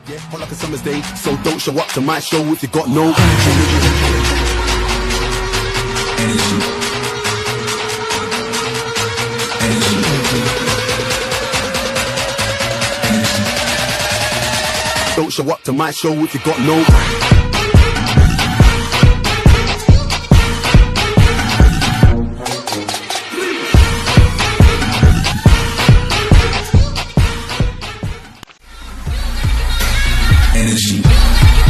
Yeah, hot like a summer's day, so don't show up to my show if you got no energy. Don't show up to my show if you got no energy.